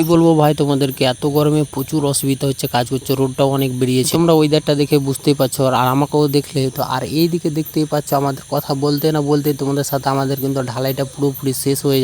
কি বলবো ভাই তোমাদেরকে, এত গরমে প্রচুর অসুবিধা হচ্ছে কাজ করছে, রোদটাও অনেক বেরিয়েছে। তোমরা ওয়েদারটা দেখে বুঝতেই পারছো, আর আমাকেও দেখলে তো। আর এই দিকে দেখতেই পাচ্ছ আমাদের কথা বলতে না বলতে তোমাদের সাথে আমাদের কিন্তু ঢালাইটা পুরোপুরি শেষ হয়ে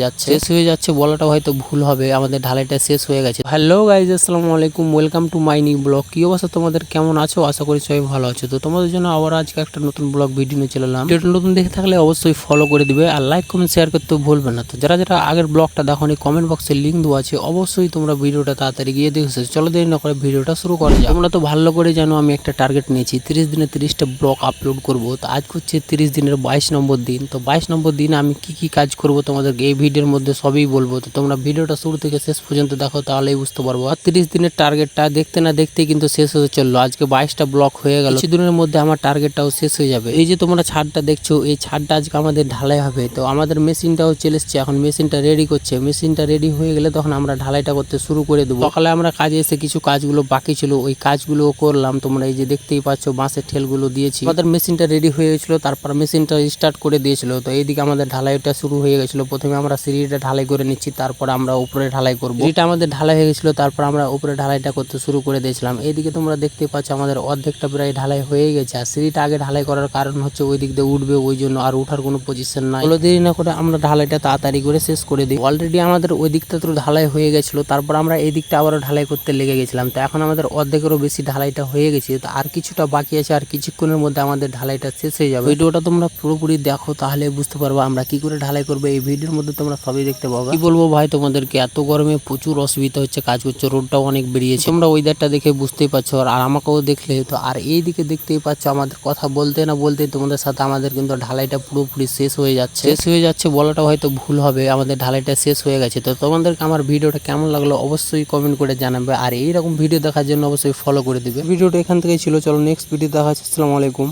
যাচ্ছে বলাটা হয়তো ভুল হবে, আমাদের ঢালাইটা শেষ হয়ে গেছে। হ্যালো গাইজ, আসসালামু আলাইকুম, welcome to my new blog. কি অবস্থা তোমাদের, কেমন আছো? আশা করি সবাই ভালো আছো। তো তোমাদের জন্য আবার আজকে একটা নতুন ব্লগ ভিডিও নিয়ে চলে এলাম। ভিডিওটা নতুন দেখে থাকলে অবশ্যই ফলো করে দিবে, আর লাইক কমেন্ট শেয়ার করতে ভুলবে না। তো যারা যারা আগের ব্লগটা দেখোনি, কমেন্ট বক্সে লিঙ্ক দেওয়া আছে, অবশ্যই তোমরা ভিডিওটা তাড়াতাড়ি গিয়ে দেখেছো। চলো দেরি না করে ভিডিওটা শুরু করা যাক। তোমরা তো ভালো করে জানো আমি একটা টার্গেট নিয়েছি, 30 দিনে 30টা ব্লগ আপলোড করব। তো আজ হচ্ছে 30 দিনের 22 নম্বর দিন। তো 22 নম্বর দিন আমি কি কাজ করব তোমাদেরকে এই ভিডিওর মধ্যে সবই বলবো। তো তোমরা ভিডিওটা শুরু থেকে শেষ পর্যন্ত দেখো, তাহলেই বুঝতে পারবো। আর 30 দিনের টার্গেটটা দেখতে না দেখতেই কিন্তু শেষ হতে চললো। আজকে 22টা ব্লক হয়ে গেল, কিছুদিনের মধ্যে আমার টার্গেটটাও শেষ হয়ে যাবে। এই যে তোমরা ছাদটা দেখছো, এই ছাদটা আজকে আমাদের ঢালাই হবে। তো আমাদের মেশিনটাও চলে এসছে, এখন মেশিনটা রেডি করছে। মেশিনটা রেডি হয়ে গেলে তখন আমরা ঢালাইটা করতে শুরু করে দেবো। সকালে আমরা কাজে এসে কিছু কাজগুলো বাকি ছিল, ওই কাজগুলো করলাম। তোমরা এই যে দেখতেই পাচ্ছ বাঁশের ঠেলগুলো দিয়েছি। আমাদের মেশিনটা রেডি হয়ে গেছিল, তারপর মেশিনটা স্টার্ট করে দিয়েছিল। তো এইদিকে আমাদের ঢালাইটা শুরু হয়ে গেছিল। প্রথমে আমরা সিঁড়িটা ঢালাই করে নিচ্ছি, তারপর আমরা উপরে ঢালাই করবো। সিঁড়িটা আমাদের ঢালাই হয়ে গেছিল, তারপর আমরা উপরে ঢালাইটা করতে শুরু করে দিয়েছিলাম। এইদিকে তোমরা দেখতে পাচ্ছ আমাদের অর্ধেকটা প্রায় ঢালাই হয়ে গেছে। আর সিঁড়িটা আগে ঢালাই করার কারণ হচ্ছে ওই দিক দিয়ে উঠবে, ওই জন্য আর উঠার কোনো পজিশন নাই। বলে দেরি না করে আমরা ঢালাইটা তাড়াতাড়ি করে শেষ করে দিই। অলরেডি আমাদের ওই দিকটা তো ঢালাই হয়ে গেছিল, তারপর আমরা এই দিকটা আবারও ঢালাই করতে লেগে গেছিলাম। তো এখন আমাদের অর্ধেকেরও বেশি ঢালাইটা হয়ে গেছে। তো আর কিছুটা বাকি আছে, আর কিছুক্ষণের মধ্যে আমাদের ঢালাইটা শেষ হয়ে যাবে। ভিডিওটা তোমরা পুরোপুরি দেখো, তাহলে বুঝতে পারবো আমরা কি করে ঢালাই করবো। এই ভিডিওর মধ্যে তোমরা সবই দেখতে পাবে। কি বলবো ভাই তোমাদেরকে, এত গরমে প্রচুর অসুবিধা হচ্ছে কাজ করছে, রোদটাও অনেক বেরিয়েছে। তোমরা ওয়েদারটা দেখে বুঝতেই পারছো, আর আমাকেও দেখলে তো। আর এই দিকে দেখতেই পাচ্ছ আমাদের কথা বলতে না বলতে তোমাদের সাথে আমাদের কিন্তু ঢালাইটা পুরোপুরি শেষ হয়ে যাচ্ছে বলাটা হয়তো ভুল হবে, আমাদের ঢালাইটা শেষ হয়ে গেছে। তো তোমাদেরকে আমার ভিডিওটা কেমন লাগলো অবশ্যই কমেন্ট করে জানাবে, আর এইরকম ভিডিও দেখার জন্য অবশ্যই ফলো করে দিবে। ভিডিওটা এখান থেকে ছিল, চলো নেক্সট ভিডিও দেখা হচ্ছে। আসসালামু আলাইকুম।